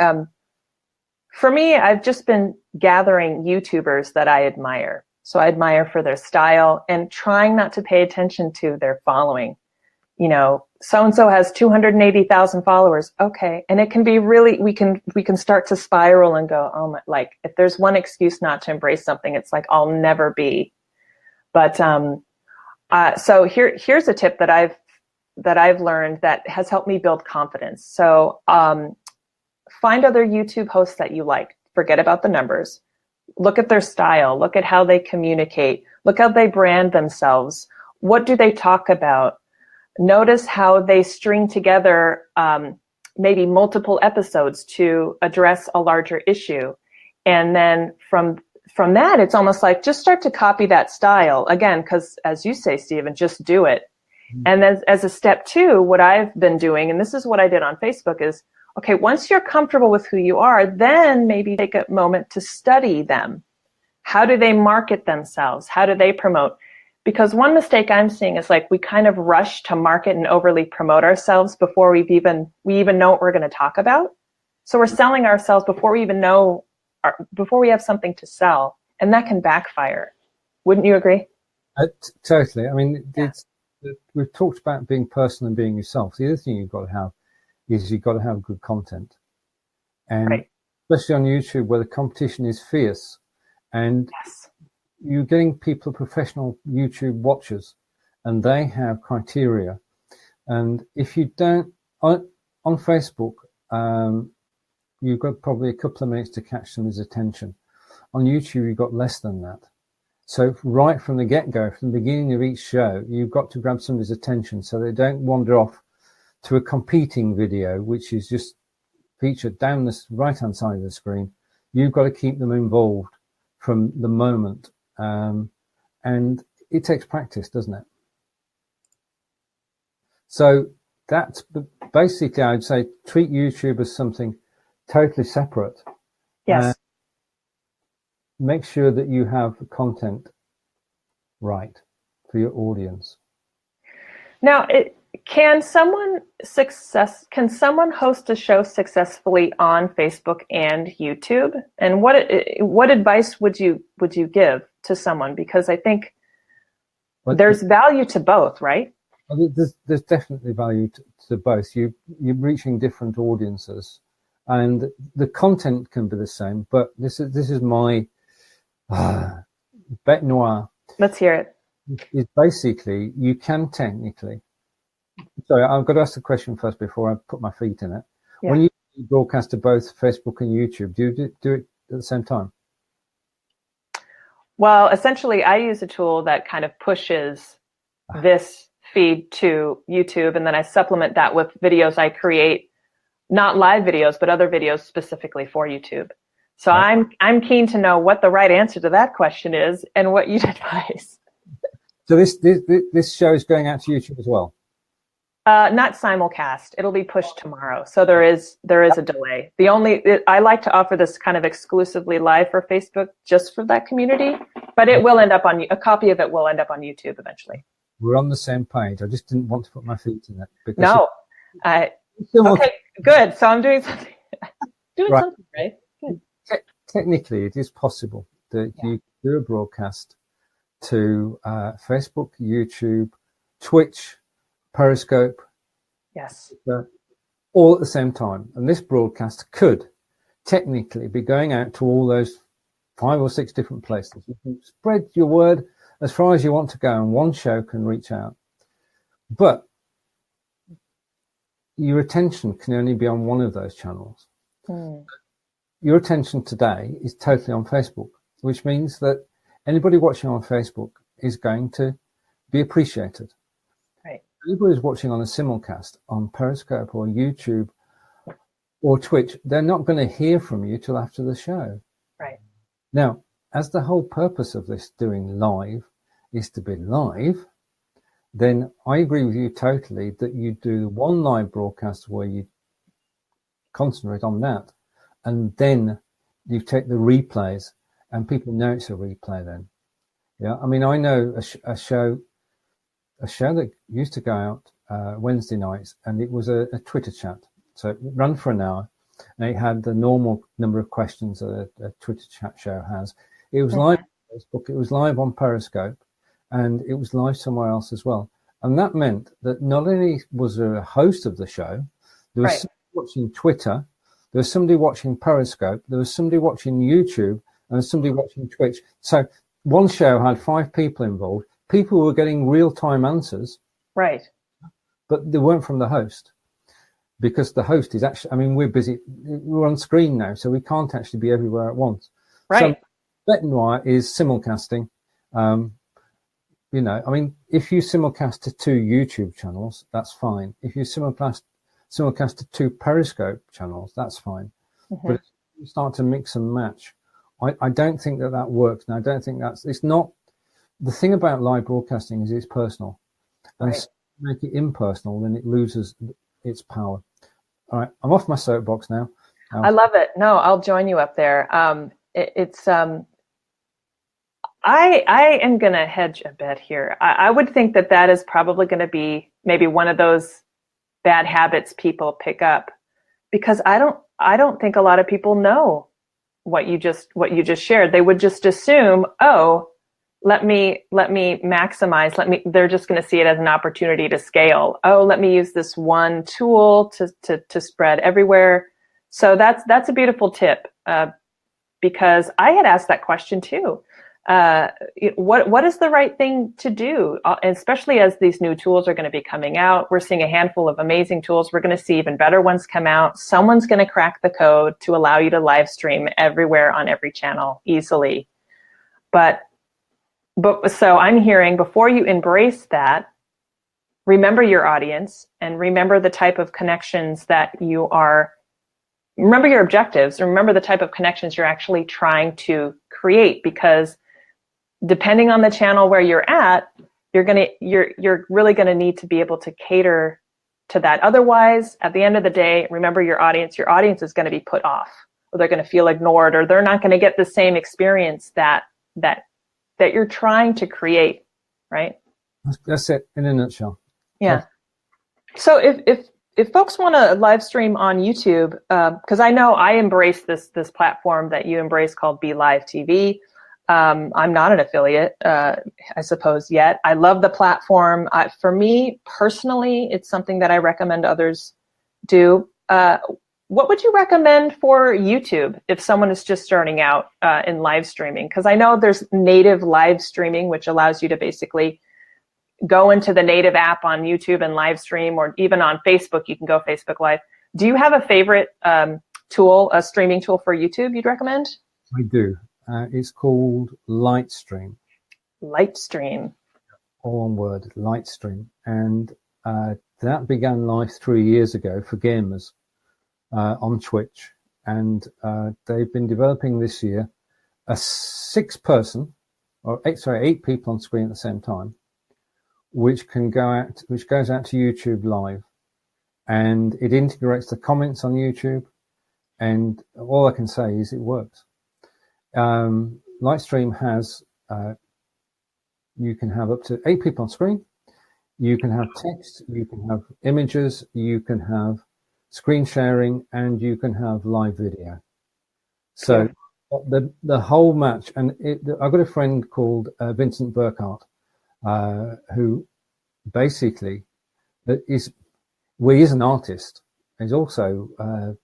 for me, I've just been gathering YouTubers that I admire. So I admire for their style and trying not to pay attention to their following. You know, so-and-so has 280,000 followers. Okay. And it can be really, we can start to spiral and go, oh my, like if there's one excuse not to embrace something, it's like, I'll never be. But, so here's a tip that I've learned that has helped me build confidence. So, find other YouTube hosts that you like. Forget about the numbers. Look at their style. Look at how they communicate. Look how they brand themselves. What do they talk about? Notice how they string together maybe multiple episodes to address a larger issue. And then from that, it's almost like just start to copy that style. Again, because as you say, Stephen, just do it. Mm-hmm. And as a step two, what I've been doing, and this is what I did on Facebook, is, okay, once you're comfortable with who you are, then maybe take a moment to study them. How do they market themselves? How do they promote? Because one mistake I'm seeing is like we kind of rush to market and overly promote ourselves before we even know what we're going to talk about. So we're selling ourselves before we even know, before we have something to sell, and that can backfire. Wouldn't you agree? Totally. I mean, we've talked about being personal and being yourself. The other thing you've got to have is you've got to have good content. And right. Especially on YouTube where the competition is fierce and yes. You're getting people, professional YouTube watchers, and they have criteria. And if you don't, on Facebook, you've got probably a couple of minutes to catch somebody's attention. On YouTube, you've got less than that. So right from the get-go, from the beginning of each show, you've got to grab somebody's attention so they don't wander off to a competing video, which is just featured down the right-hand side of the screen. You've got to keep them involved from the moment. And it takes practice, doesn't it? So that's basically, I'd say, treat YouTube as something totally separate. Yes. Make sure that you have the content right for your audience. Now, can someone host a show successfully on Facebook and YouTube? And what advice would you give to someone? Because I think there's value to both, right? There's definitely value to both. You're reaching different audiences. and the content can be the same. But this is my bête noire. Let's hear it. Is basically you can technically. Sorry, I've got to ask the question first before I put my feet in it. Yeah. When you broadcast to both Facebook and YouTube, do you do it at the same time? Well, essentially, I use a tool that kind of pushes this feed to YouTube, and then I supplement that with videos I create, not live videos, but other videos specifically for YouTube. So right. I'm keen to know what the right answer to that question is and what you'd advise. So this show is going out to YouTube as well? Not simulcast. It'll be pushed tomorrow. So there is a delay. I like to offer this kind of exclusively live for Facebook just for that community, but it will end up on, a copy of it will end up on YouTube eventually. We're on the same page. I just didn't want to put my feet in it. Because no. Okay, good. So I'm doing something, right. Something right. Good. Technically, it is possible that you do a broadcast to Facebook, YouTube, Twitch, Periscope, yes, all at the same time. And this broadcast could technically be going out to all those 5 or 6 different places. You can spread your word as far as you want to go, and one show can reach out. But your attention can only be on one of those channels. Your attention today is totally on Facebook, which means that anybody watching on Facebook is going to be appreciated. Anybody who's watching on a simulcast on Periscope or YouTube or Twitch, they're not going to hear from you till after the show. Right. Now, as the whole purpose of this doing live is to be live, then I agree with you totally that you do one live broadcast where you concentrate on that, and then you take the replays, and people know it's a replay then. Yeah, I mean, I know a show that used to go out Wednesday nights, and it was a Twitter chat. So it ran for an hour, and it had the normal number of questions that a Twitter chat show has. It was live on Facebook, it was live on Periscope, and it was live somewhere else as well. And that meant that not only was there a host of the show, there was somebody watching Twitter, there was somebody watching Periscope, there was somebody watching YouTube, and somebody watching Twitch. So one show had 5 people involved. People were getting real-time answers. Right. But they weren't from the host, because the host is actually, I mean, we're busy. We're on screen now, so we can't actually be everywhere at once. Right. So bête noire is simulcasting. You know, I mean, if you simulcast to 2 YouTube channels, that's fine. If you simulcast to 2 Periscope channels, that's fine. But if you start to mix and match, I don't think that works. And I don't think it's not. The thing about live broadcasting is it's personal. And if you make it impersonal, then it loses its power. All right, I'm off my soapbox now. I love it. No, I'll join you up there. I am going to hedge a bet here. I would think that is probably going to be maybe one of those bad habits people pick up, because I don't think a lot of people know what you just shared. They would just assume, oh, let me maximize, they're just going to see it as an opportunity to scale. Oh, let me use this one tool to spread everywhere. So that's a beautiful tip, because I had asked that question too. What is the right thing to do, especially as these new tools are going to be coming out? We're seeing a handful of amazing tools. We're going to see even better ones come out. Someone's going to crack the code to allow you to live stream everywhere on every channel easily. But so I'm hearing, before you embrace that, remember your audience and remember the type of connections remember your objectives, and remember the type of connections you're actually trying to create, because depending on the channel where you're at, you're really going to need to be able to cater to that. Otherwise, at the end of the day, remember your audience. Your audience is going to be put off, or they're going to feel ignored, or they're not going to get the same experience that you're trying to create, right? That's it in a nutshell. Yeah. So if folks want to live stream on YouTube, because I know I embrace this platform that you embrace called Be Live TV. I'm not an affiliate, I suppose, yet. I love the platform. For me personally, it's something that I recommend others do. what would you recommend for YouTube if someone is just starting out in live streaming? Because I know there's native live streaming, which allows you to basically go into the native app on YouTube and live stream, or even on Facebook, you can go Facebook Live. Do you have a favorite tool, a streaming tool for YouTube you'd recommend? I do. It's called Lightstream. Lightstream. All one word, Lightstream. And that began life 3 years ago for gamers on Twitch. And they've been developing this year a 8 people on screen at the same time, which goes out to YouTube Live, and it integrates the comments on YouTube, and all I can say is it works. Lightstream has, you can have up to 8 people on screen, you can have text, you can have images, you can have screen sharing, and you can have live video. So the whole match, and I've got a friend called Vincent Burkhardt, who basically is an artist. He also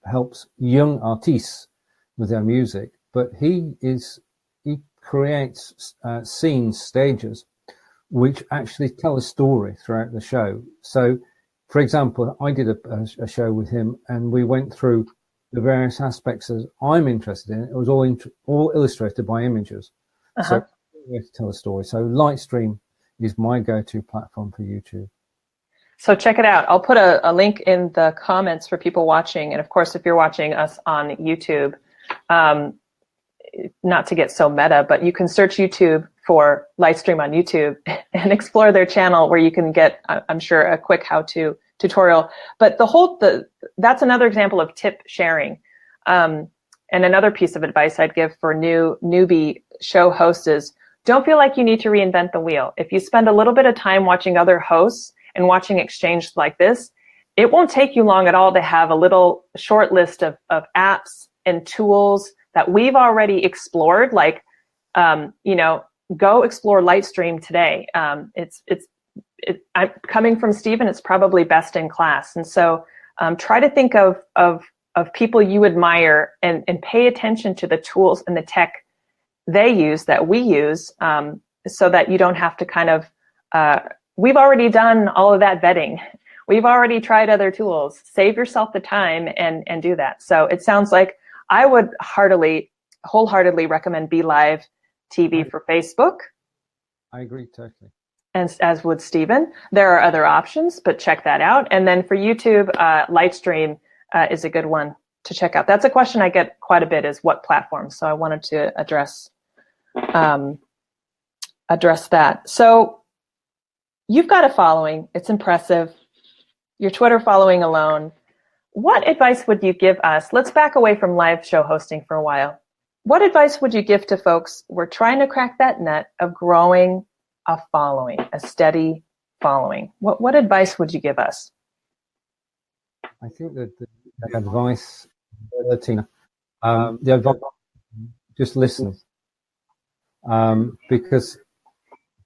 helps young artists with their music, but he creates scenes, stages, which actually tell a story throughout the show. So, for example, I did a show with him, and we went through the various aspects that I'm interested in. It was all illustrated by images. So, to tell a story. So, Lightstream is my go-to platform for YouTube. So check it out. I'll put a link in the comments for people watching. And of course, if you're watching us on YouTube, not to get so meta, but you can search YouTube for Lightstream on YouTube and explore their channel, where you can get, I'm sure, a quick how-to tutorial. But that's another example of tip sharing. And another piece of advice I'd give for newbie show hosts is, don't feel like you need to reinvent the wheel. If you spend a little bit of time watching other hosts and watching exchange like this, it won't take you long at all to have a little short list of apps and tools that we've already explored. Like, go explore Lightstream today. I'm coming from Stephen, it's probably best in class. And so try to think of people you admire and pay attention to the tools and the tech they use that we use, so that you don't have to kind of, we've already done all of that vetting. We've already tried other tools. Save yourself the time and do that. So it sounds like I would wholeheartedly recommend BeLive TV for Facebook. I agree totally. And as would Stephen. There are other options, but check that out. And then for YouTube, Lightstream is a good one to check out. That's a question I get quite a bit, is what platform. So I wanted to address that. So you've got a following. It's impressive. Your Twitter following alone. What advice would you give us? Let's back away from live show hosting for a while. What advice would you give to folks who are trying to crack that nut of growing a following, a steady following? What advice would you give us? I think that the advice, Tina, the advice, just listen. Because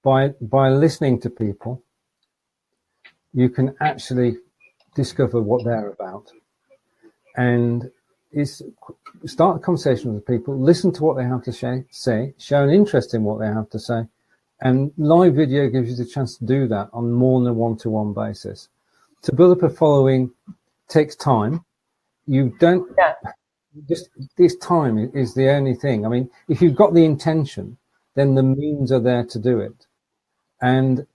by listening to people, you can actually discover what they're about, and start a conversation with people, listen to what they have to say, show an interest in what they have to say, and live video gives you the chance to do that on more than a one-to-one basis. To build up a following takes time. You don't just, this time is the only thing. I mean, if you've got the intention, then the means are there to do it. And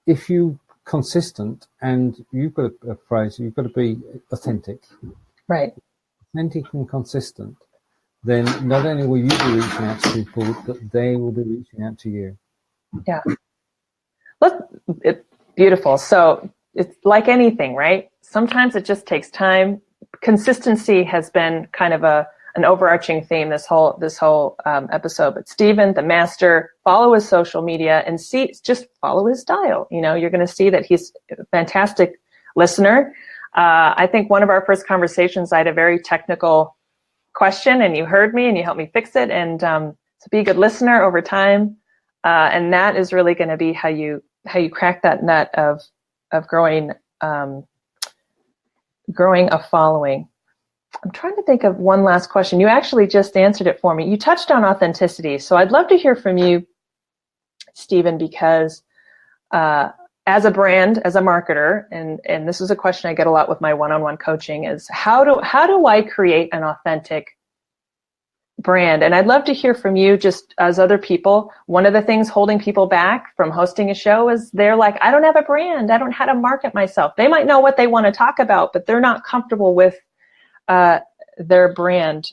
if you consistent, and you've got a phrase, you've got to be authentic. Right. Authentic and consistent, then not only will you be reaching out to people, but they will be reaching out to you. Yeah. Beautiful. So it's like anything, right? Sometimes it just takes time. Consistency has been kind of an overarching theme this whole episode. But Stephen, the master, follow his social media and just follow his style. You're going to see that he's a fantastic listener. I think one of our first conversations, I had a very technical question, and you heard me and you helped me fix it. And to be a good listener over time, and that is really going to be how you crack that nut of growing a following. I'm trying to think of one last question. You actually just answered it for me. You touched on authenticity. So I'd love to hear from you, Stephen, because as a brand, as a marketer, and this is a question I get a lot with my one-on-one coaching, is how do I create an authentic brand? And I'd love to hear from you, just as other people. One of the things holding people back from hosting a show is they're like, I don't have a brand. I don't know how to market myself. They might know what they want to talk about, but they're not comfortable with their brand.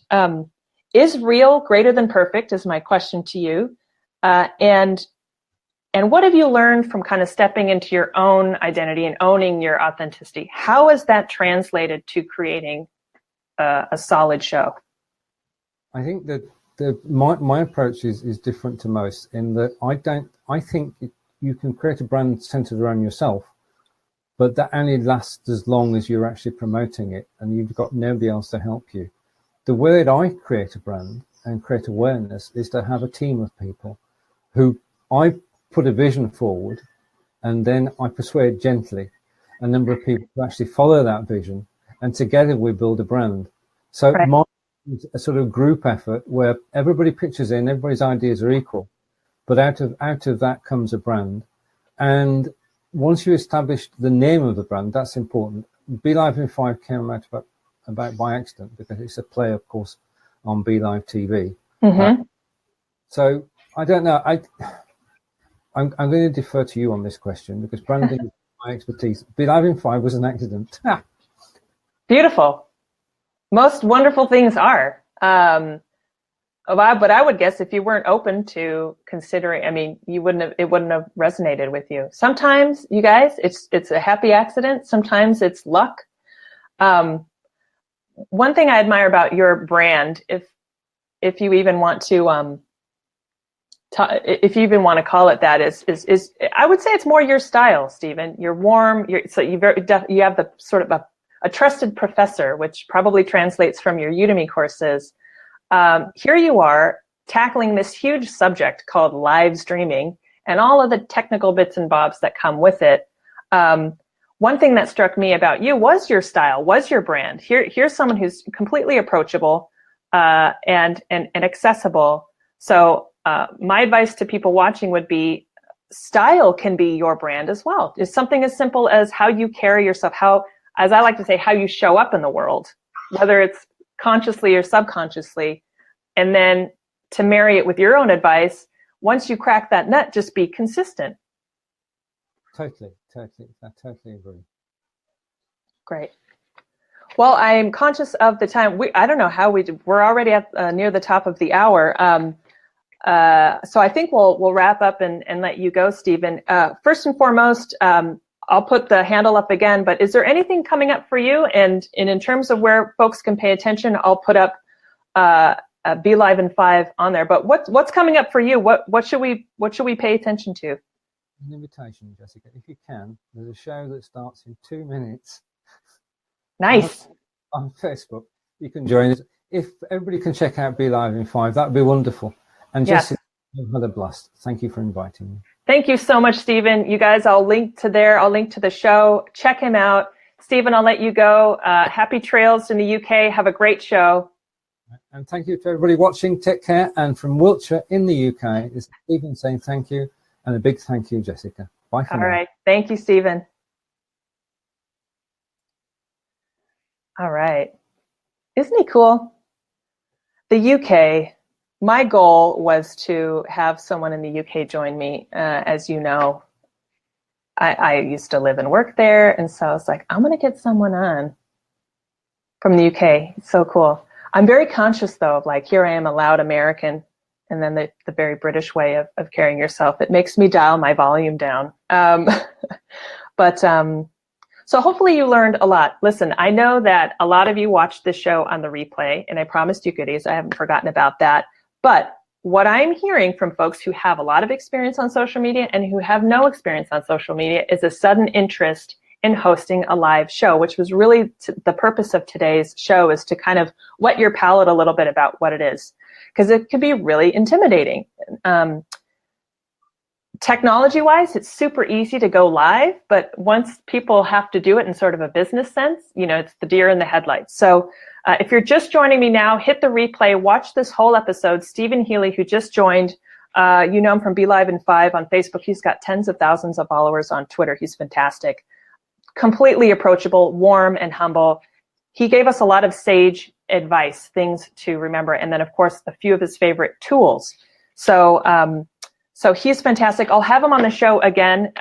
Is real greater than perfect is my question to you. And what have you learned from kind of stepping into your own identity and owning your authenticity? How is that translated to creating a solid show? I think that my approach is different to most in that I think you can create a brand centered around yourself, but that only lasts as long as you're actually promoting it and you've got nobody else to help you. The way that I create a brand and create awareness is to have a team of people who I put a vision forward, and then I persuade gently a number of people to actually follow that vision, and together we build a brand. So right. Mine is a sort of group effort where everybody pitches in, everybody's ideas are equal, but out of that comes a brand. And once you establish the name of the brand, that's important. Be Live in 5 came out about by accident because it's a play, of course, on Be Live TV. Mm-hmm. So I don't know. I'm going to defer to you on this question because branding is my expertise. Be Live in 5 was an accident. Beautiful. Most wonderful things are. But I would guess if you weren't open to considering, I mean, it wouldn't have resonated with you. Sometimes, you guys, it's a happy accident. Sometimes it's luck. One thing I admire about your brand, if you even want to, if you even want to call it that, is I would say it's more your style, Stephen. You're warm. You have the sort of a trusted professor, which probably translates from your Udemy courses. Here you are tackling this huge subject called live streaming and all of the technical bits and bobs that come with it. One thing that struck me about you was your style, was your brand. Here's someone who's completely approachable and accessible. So my advice to people watching would be style can be your brand as well. It's something as simple as how you carry yourself, how, as I like to say, how you show up in the world, whether it's consciously or subconsciously. And then to marry it with your own advice, once you crack that nut, just be consistent. Totally. I totally agree. Great. Well, I'm conscious of the time. I don't know how we're already at near the top of the hour. So I think we'll wrap up and let you go, Stephen. First and foremost, I'll put the handle up again, but is there anything coming up for you? And in terms of where folks can pay attention, I'll put up Be Live in 5 on there. But what's coming up for you? What should we pay attention to? An invitation, Jessica, if you can. There's a show that starts in 2 minutes. Nice. On Facebook, you can join us. If everybody can check out Be Live in 5, that would be wonderful. And Jessica, I've had a blast. Thank you for inviting me. Thank you so much, Stephen. You guys, I'll link to the show. Check him out. Stephen, I'll let you go. Happy trails in the UK. Have a great show. And thank you to everybody watching. Take care. And from Wiltshire in the UK, is Stephen saying thank you. And a big thank you, Jessica. Bye for now. All right. Thank you, Stephen. All right. Isn't he cool? The UK. My goal was to have someone in the UK join me. As you know, I used to live and work there. And so I was like, I'm going to get someone on from the UK. It's so cool. I'm very conscious, though, of like, here I am, a loud American, and then the very British way of carrying yourself. It makes me dial my volume down. So hopefully you learned a lot. Listen, I know that a lot of you watched this show on the replay, and I promised you goodies. I haven't forgotten about that. But what I'm hearing from folks who have a lot of experience on social media and who have no experience on social media is a sudden interest in hosting a live show, which was really the purpose of today's show, is to kind of whet your palate a little bit about what it is, because it can be really intimidating. technology-wise, it's super easy to go live, but once people have to do it in sort of a business sense, it's the deer in the headlights. So if you're just joining me now, hit the replay, watch this whole episode. Stephen Healey, who just joined, you know him from Be Live in 5 on Facebook. He's got tens of thousands of followers on Twitter. He's fantastic. Completely approachable, warm, and humble. He gave us a lot of sage advice, things to remember, and then, of course, a few of his favorite tools. So he's fantastic. I'll have him on the show again.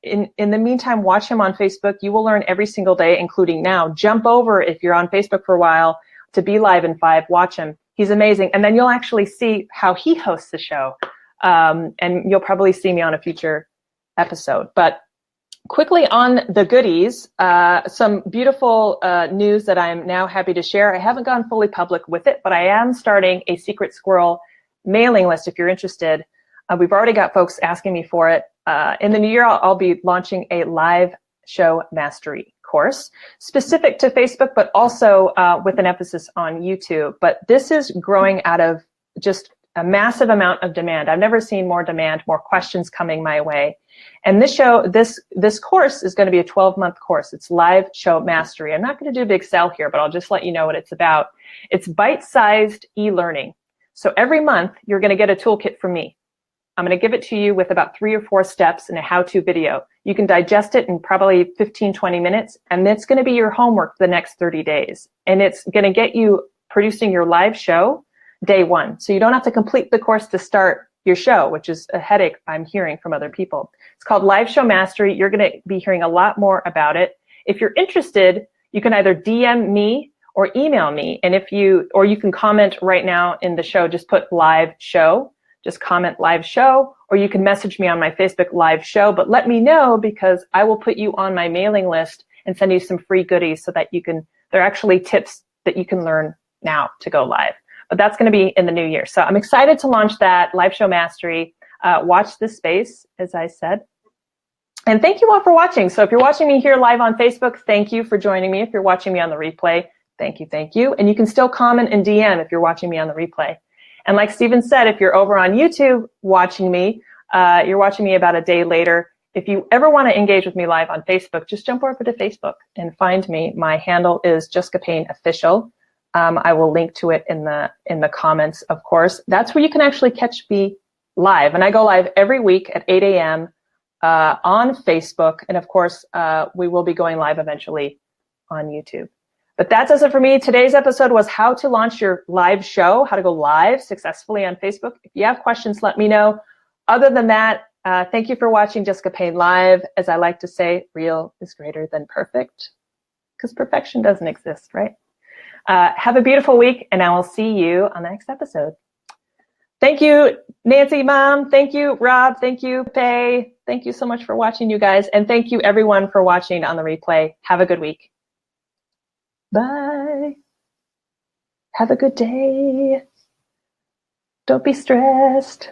In the meantime, watch him on Facebook. You will learn every single day, including now. Jump over, if you're on Facebook for a while, to Be Live in 5. Watch him. He's amazing. And then you'll actually see how he hosts the show. And you'll probably see me on a future episode. But quickly on the goodies, some beautiful news that I'm now happy to share. I haven't gone fully public with it, but I am starting a Secret Squirrel mailing list if you're interested. We've already got folks asking me for it. In the new year, I'll be launching a live show mastery course specific to Facebook, but also with an emphasis on YouTube. But this is growing out of just a massive amount of demand. I've never seen more demand, more questions coming my way. And this course is going to be a 12-month course. It's live show mastery. I'm not going to do a big sell here, but I'll just let you know what it's about. It's bite-sized e-learning. So every month, you're going to get a toolkit from me. I'm going to give it to you with about 3 or 4 steps in a how-to video. You can digest it in probably 15, 20 minutes, and it's going to be your homework for the next 30 days. And it's going to get you producing your live show day 1. So you don't have to complete the course to start your show, which is a headache I'm hearing from other people. It's called Live Show Mastery. You're going to be hearing a lot more about it. If you're interested, you can either DM me or email me. And or you can comment right now in the show, just put live show. Just comment live show, or you can message me on my Facebook live show, but let me know because I will put you on my mailing list and send you some free goodies so that they're actually tips that you can learn now to go live. But that's going to be in the new year. So I'm excited to launch that live show mastery. Watch this space, as I said. And thank you all for watching. So if you're watching me here live on Facebook, thank you for joining me. If you're watching me on the replay, thank you. And you can still comment and DM if you're watching me on the replay. And like Stephen said, if you're over on YouTube watching me, you're watching me about a day later. If you ever want to engage with me live on Facebook, just jump over to Facebook and find me. My handle is Jessica Payne Official. I will link to it in the comments, of course. That's where you can actually catch me live. And I go live every week at 8 a.m. On Facebook. And of course, we will be going live eventually on YouTube. But that does it for me. Today's episode was how to launch your live show, how to go live successfully on Facebook. If you have questions, let me know. Other than that, thank you for watching Jessica Payne Live. As I like to say, real is greater than perfect because perfection doesn't exist, right? Have a beautiful week, and I will see you on the next episode. Thank you, Nancy, Mom. Thank you, Rob. Thank you, Pay. Thank you so much for watching, you guys. And thank you, everyone, for watching on the replay. Have a good week. Bye. Have a good day. Don't be stressed.